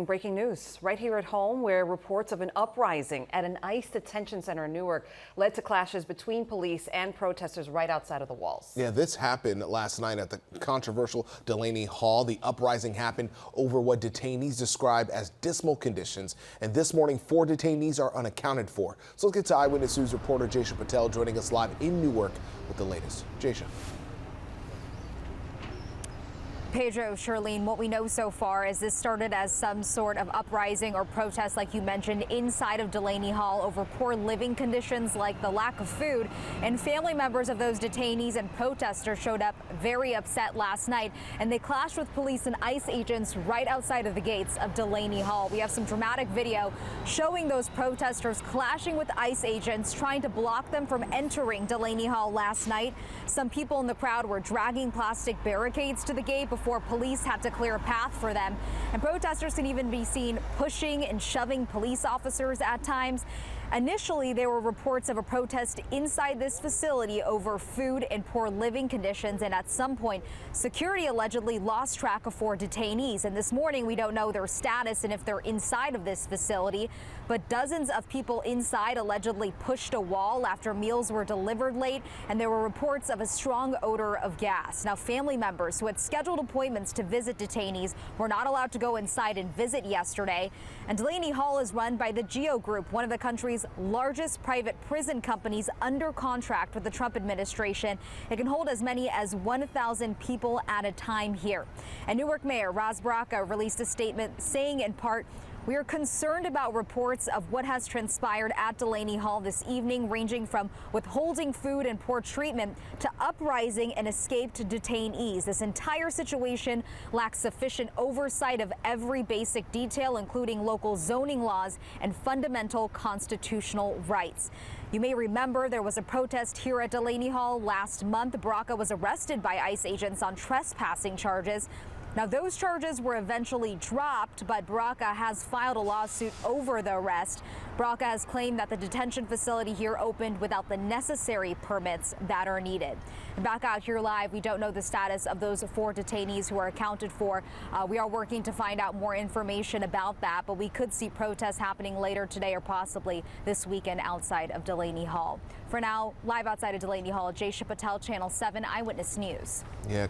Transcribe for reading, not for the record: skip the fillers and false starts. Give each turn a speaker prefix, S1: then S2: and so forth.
S1: Breaking news right here at home, where reports of an uprising at an ICE detention center in Newark led to clashes between police and protesters right outside of the walls.
S2: Yeah, this happened last night at the controversial Delaney Hall. The uprising happened over what detainees describe as dismal conditions. And this morning, 4 detainees are unaccounted for. So let's get to Eyewitness News reporter Jaysha Patel joining us live in Newark with the latest. Jaysha.
S3: Pedro, Charlene, what we know so far is this started as some sort of uprising or protest, like you mentioned, inside of Delaney Hall over poor living conditions like the lack of food. And family members of those detainees and protesters showed up very upset last night, and they clashed with police and ICE agents right outside of the gates of Delaney Hall. We have some dramatic video showing those protesters clashing with ICE agents, trying to block them from entering Delaney Hall last night. Some people in the crowd were dragging plastic barricades to the gate before police had to clear a path for them. And protesters can even be seen pushing and shoving police officers at times. Initially, there were reports of a protest inside this facility over food and poor living conditions, and at some point, security allegedly lost track of 4 detainees. And this morning, we don't know their status and if they're inside of this facility, but dozens of people inside allegedly pushed a wall after meals were delivered late, and there were reports of a strong odor of gas. Now, family members who had scheduled appointments to visit detainees were not allowed to go inside and visit yesterday. And Delaney Hall is run by the GEO Group, one of the country's largest private prison companies under contract with the Trump administration. It can hold as many as 1,000 people at a time here. And Newark Mayor Ras Baraka released a statement saying in part, "We are concerned about reports of what has transpired at Delaney Hall this evening, ranging from withholding food and poor treatment to uprising and escaped detainees. This entire situation lacks sufficient oversight of every basic detail, including local zoning laws and fundamental constitutional rights." You may remember there was a protest here at Delaney Hall last month. Baraka was arrested by ICE agents on trespassing charges. Now, those charges were eventually dropped, but Baraka has filed a lawsuit over the arrest. Baraka has claimed that the detention facility here opened without the necessary permits that are needed. And back out here live, we don't know the status of those 4 detainees who are accounted for. We are working to find out more information about that, but we could see protests happening later today or possibly this weekend outside of Delaney Hall. For now, live outside of Delaney Hall, Jaysha Patel, Channel 7 Eyewitness News.
S2: Yeah,